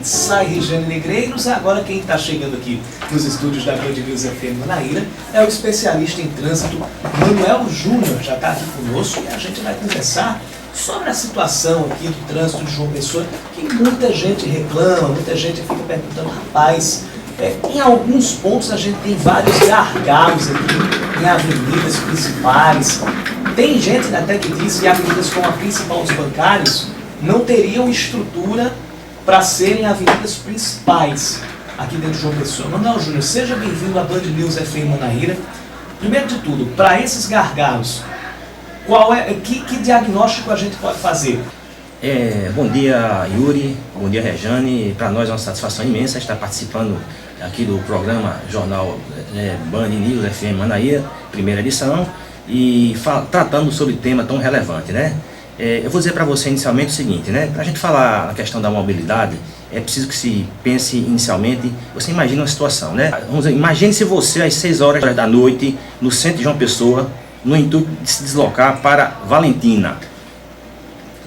Sai Regiane Negreiros. Agora quem está chegando aqui nos estúdios da Band News FM Manaíra é o especialista em trânsito Manuel Júnior, já está aqui conosco e a gente vai conversar sobre a situação aqui do trânsito de João Pessoa, que muita gente reclama, muita gente fica perguntando, rapaz, em alguns pontos a gente tem vários gargalos aqui em avenidas principais. Tem gente até que diz que avenidas como a principal dos bancários não teriam estrutura para serem avenidas principais aqui dentro de João Pessoa. Manuel Júnior, seja bem-vindo à Band News FM Manaíra. Primeiro de tudo, para esses gargalos, que diagnóstico a gente pode fazer? Bom dia, Yuri, bom dia, Regiane. Para nós é uma satisfação imensa estar participando aqui do programa Jornal Band News FM Manaíra, primeira edição, e tratando sobre tema tão relevante, né? Eu vou dizer para você inicialmente o seguinte, né? Para a gente falar a questão da mobilidade, é preciso que se pense inicialmente, você imagina uma situação, né? Vamos dizer, imagine se você às 6 horas da noite, no centro de João Pessoa, no intuito de se deslocar para Valentina.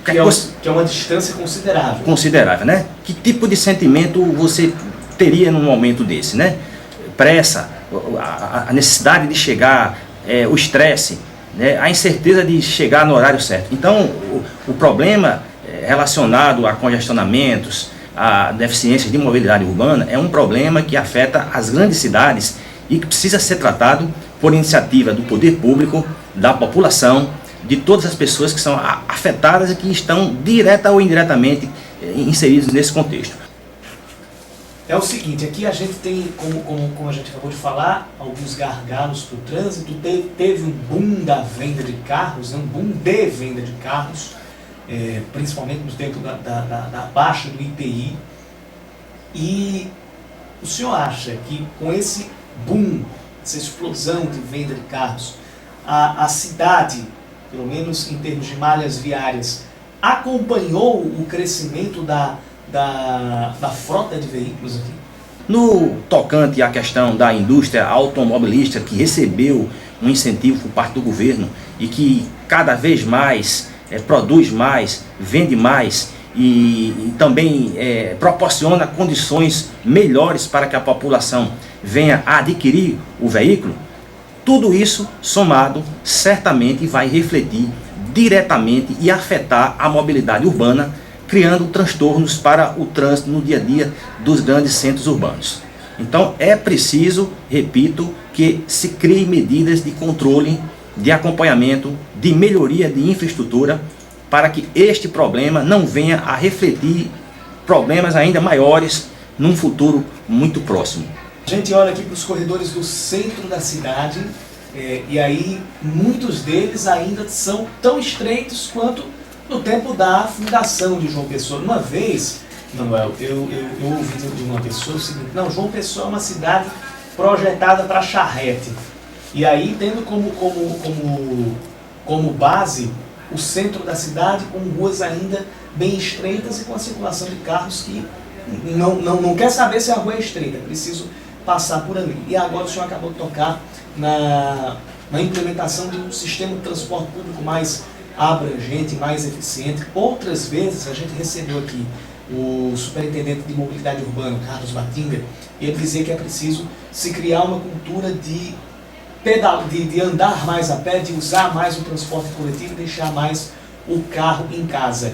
Que é uma distância considerável. Considerável, né? Que tipo de sentimento você teria num momento desse, né? Pressa, a necessidade de chegar, o estresse, né, a incerteza de chegar no horário certo. Então, o problema relacionado a congestionamentos, a deficiências de mobilidade urbana, é um problema que afeta as grandes cidades e que precisa ser tratado por iniciativa do poder público, da população, de todas as pessoas que são afetadas e que estão direta ou indiretamente inseridos nesse contexto. É o seguinte, aqui a gente tem, como a gente acabou de falar, alguns gargalos para o trânsito. Teve um boom da venda de carros, um boom de venda de carros, principalmente no tempo da baixa do IPI. E o senhor acha que com esse boom, essa explosão de venda de carros, a cidade, pelo menos em termos de malhas viárias, acompanhou o crescimento da frota de veículos aqui? No tocante à questão da indústria automobilística, que recebeu um incentivo por parte do governo e que cada vez mais produz mais, vende mais e também proporciona condições melhores para que a população venha a adquirir o veículo, tudo isso somado certamente vai refletir diretamente e afetar a mobilidade urbana, criando transtornos para o trânsito no dia a dia dos grandes centros urbanos. Então é preciso, repito, que se criem medidas de controle, de acompanhamento, de melhoria de infraestrutura, para que este problema não venha a refletir problemas ainda maiores num futuro muito próximo. A gente olha aqui para os corredores do centro da cidade, e aí muitos deles ainda são tão estreitos quanto no tempo da fundação de João Pessoa. Uma vez, Manuel, eu ouvi de uma pessoa o seguinte: não, João Pessoa é uma cidade projetada para charrete. E aí tendo como base o centro da cidade, com ruas ainda bem estreitas e com a circulação de carros que não quer saber se a rua é estreita, é preciso passar por ali. E agora o senhor acabou de tocar na implementação de um sistema de transporte público mais abrangente, mais eficiente. Outras vezes a gente recebeu aqui o superintendente de mobilidade urbana, Carlos Batinga, e ele dizia que é preciso se criar uma cultura de andar mais a pé, de usar mais o transporte coletivo e deixar mais o carro em casa.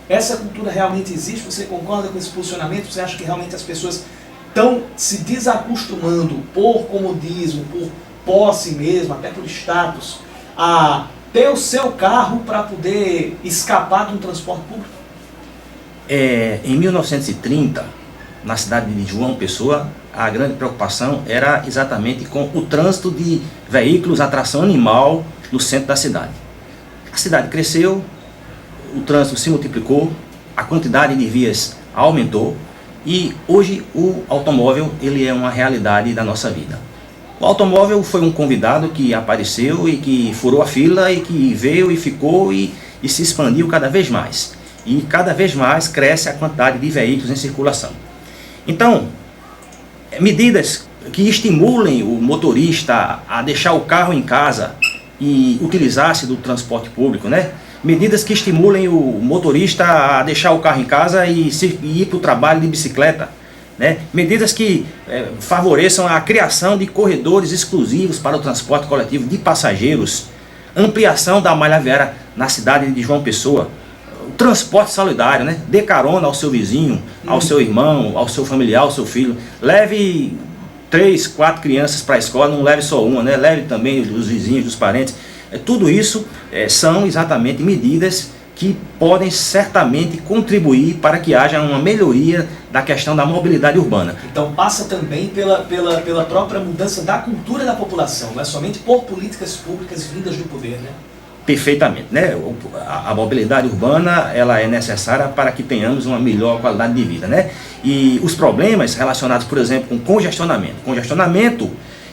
Essa cultura realmente existe? Você concorda com esse posicionamento? Você acha que realmente as pessoas estão se desacostumando por comodismo, por posse mesmo, até por status, a ter o seu carro para poder escapar de um transporte público? Em 1930, na cidade de João Pessoa, a grande preocupação era exatamente com o trânsito de veículos a tração animal no centro da cidade. A cidade cresceu, o trânsito se multiplicou, a quantidade de vias aumentou e hoje o automóvel ele é uma realidade da nossa vida. O automóvel foi um convidado que apareceu e que furou a fila e que veio e ficou e se expandiu cada vez mais. E cada vez mais cresce a quantidade de veículos em circulação. Então, medidas que estimulem o motorista a deixar o carro em casa e utilizar-se do transporte público, né? Medidas que estimulem o motorista a deixar o carro em casa e ir para o trabalho de bicicleta, né? Medidas que favoreçam a criação de corredores exclusivos para o transporte coletivo de passageiros, ampliação da malha viária na cidade de João Pessoa, o transporte solidário, né? Dê carona ao seu vizinho, ao seu irmão, ao seu familiar, ao seu filho. Leve 3, 4 crianças para a escola, não leve só uma, né? Leve também os vizinhos, os parentes. Tudo isso são exatamente medidas que podem certamente contribuir para que haja uma melhoria da questão da mobilidade urbana. Então passa também pela própria mudança da cultura da população, não é somente por políticas públicas vindas do poder, né? Perfeitamente, né? A mobilidade urbana ela é necessária para que tenhamos uma melhor qualidade de vida, né? E os problemas relacionados, por exemplo, com congestionamento. Congestionamento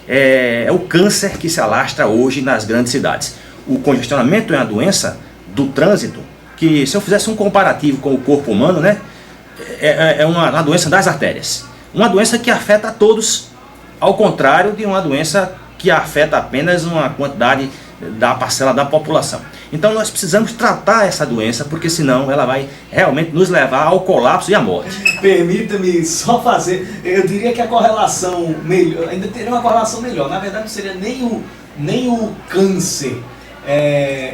é o câncer que se alastra hoje nas grandes cidades. O congestionamento é uma doença do trânsito que, se eu fizesse um comparativo com o corpo humano, né? É uma doença das artérias. Uma doença que afeta a todos, ao contrário de uma doença que afeta apenas uma quantidade da parcela da população. Então nós precisamos tratar essa doença, porque senão ela vai realmente nos levar ao colapso e à morte. Permita-me só fazer, eu diria que a correlação melhor, ainda teria uma correlação melhor, na verdade não seria nem o câncer,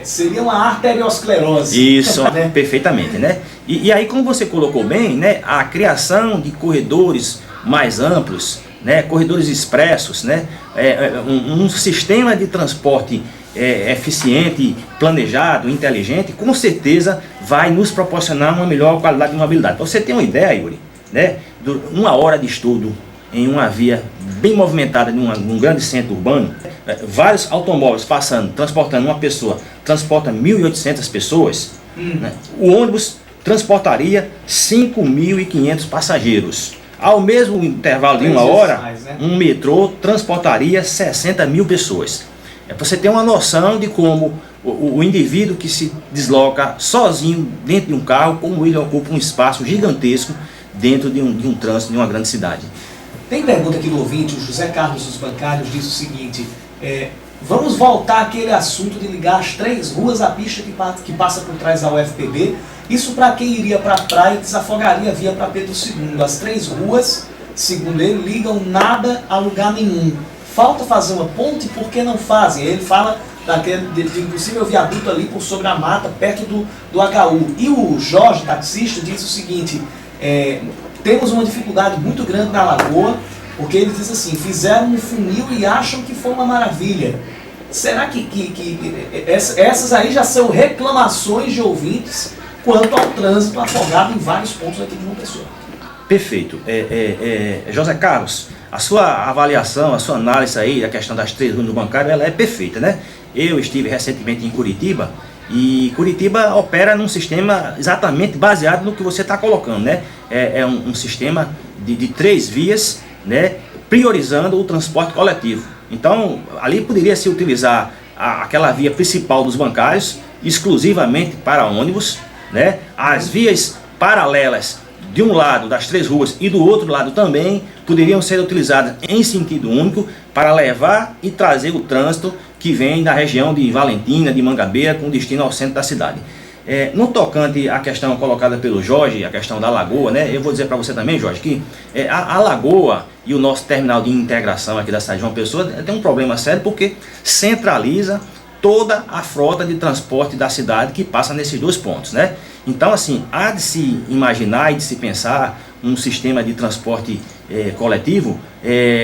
seria uma arteriosclerose. Isso, né? Perfeitamente, né? E aí, como você colocou bem, né, a criação de corredores mais amplos, né, corredores expressos, né, um sistema de transporte eficiente, planejado, inteligente, com certeza vai nos proporcionar uma melhor qualidade de mobilidade. Para você ter uma ideia, Yuri, né, uma hora de estudo em uma via bem movimentada num grande centro urbano, vários automóveis passando, transportando uma pessoa, transporta 1.800 pessoas, né, o ônibus transportaria 5.500 passageiros. Ao mesmo intervalo de uma hora, um metrô transportaria 60 mil pessoas. Para você ter uma noção de como o indivíduo que se desloca sozinho dentro de um carro, como ele ocupa um espaço gigantesco dentro de um trânsito de uma grande cidade. Tem pergunta aqui do ouvinte, o José Carlos dos Bancários diz o seguinte, vamos voltar àquele assunto de ligar as 3 ruas à pista que passa por trás da UFPB. Isso para quem iria para a praia desafogaria a via para Pedro II. As 3 ruas, segundo ele, ligam nada a lugar nenhum. Falta fazer uma ponte, por que não fazem? Ele fala de impossível viaduto ali por sobre a mata, perto do HU. E o Jorge, taxista, diz o seguinte, temos uma dificuldade muito grande na Lagoa, porque ele diz assim, fizeram um funil e acham que foi uma maravilha. Será que essas aí já são reclamações de ouvintes quanto ao trânsito afogado em vários pontos aqui de João Pessoa? Perfeito. José Carlos, a sua avaliação, a sua análise aí da questão das 3 ruas do bancário, ela é perfeita, né? Eu estive recentemente em Curitiba e Curitiba opera num sistema exatamente baseado no que você está colocando, né? É um sistema de 3 vias, né? Priorizando o transporte coletivo. Então, ali poderia se utilizar aquela via principal dos bancários, exclusivamente para ônibus, né? As vias paralelas de um lado das 3 ruas e do outro lado também poderiam ser utilizadas em sentido único para levar e trazer o trânsito que vem da região de Valentina, de Mangabeira, com destino ao centro da cidade. No tocante à questão colocada pelo Jorge, a questão da Lagoa, né, eu vou dizer para você também, Jorge, que a Lagoa e o nosso terminal de integração aqui da cidade de João Pessoa tem um problema sério porque centraliza toda a frota de transporte da cidade que passa nesses 2 pontos, né? Então, assim, há de se imaginar e de se pensar um sistema de transporte coletivo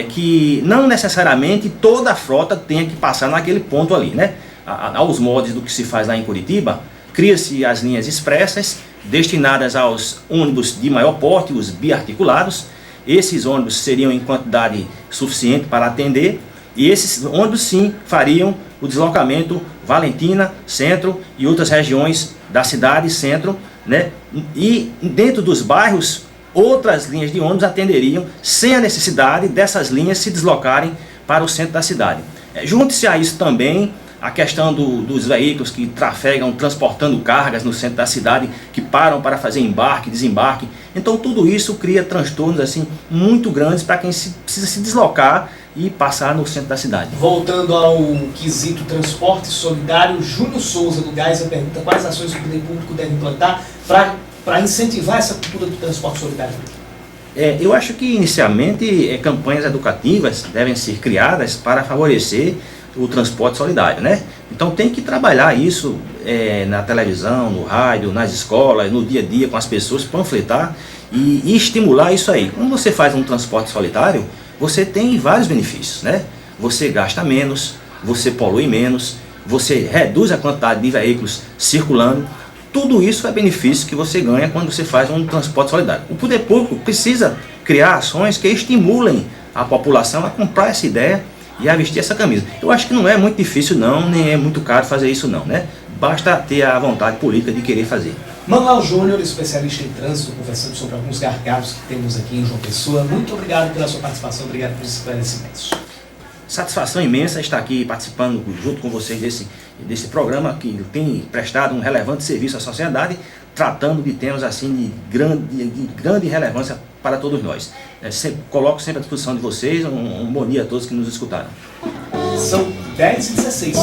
que não necessariamente toda a frota tenha que passar naquele ponto ali, né? Aos moldes do que se faz lá em Curitiba, cria-se as linhas expressas destinadas aos ônibus de maior porte, os biarticulados. Esses ônibus seriam em quantidade suficiente para atender e esses ônibus sim fariam o deslocamento Valentina, Centro e outras regiões da cidade, Centro, né? E dentro dos bairros, outras linhas de ônibus atenderiam sem a necessidade dessas linhas se deslocarem para o centro da cidade. Junte-se a isso também a questão dos veículos que trafegam transportando cargas no centro da cidade, que param para fazer embarque, desembarque. Então tudo isso cria transtornos assim muito grandes para quem precisa se deslocar e passar no centro da cidade. Voltando ao quesito transporte solidário, Júnior Souza do Geisa pergunta quais ações o poder público deve implantar para incentivar essa cultura do transporte solidário. Eu acho que inicialmente campanhas educativas devem ser criadas para favorecer o transporte solidário, né? Então tem que trabalhar isso na televisão, no rádio, nas escolas, no dia a dia com as pessoas, panfletar e estimular isso aí. Quando você faz um transporte solidário, você tem vários benefícios, né? Você gasta menos, você polui menos, você reduz a quantidade de veículos circulando. Tudo isso é benefício que você ganha quando você faz um transporte solidário. O poder público precisa criar ações que estimulem a população a comprar essa ideia e a vestir essa camisa. Eu acho que não é muito difícil não, nem é muito caro fazer isso não, né? Basta ter a vontade política de querer fazer. Manuel Júnior, especialista em trânsito, conversando sobre alguns gargalos que temos aqui em João Pessoa. Muito obrigado pela sua participação, obrigado pelos esclarecimentos. Satisfação imensa estar aqui participando junto com vocês desse programa que tem prestado um relevante serviço à sociedade, tratando de temas assim de grande relevância para todos nós. Coloco sempre à disposição de vocês, um bom dia a todos que nos escutaram. São 10h16.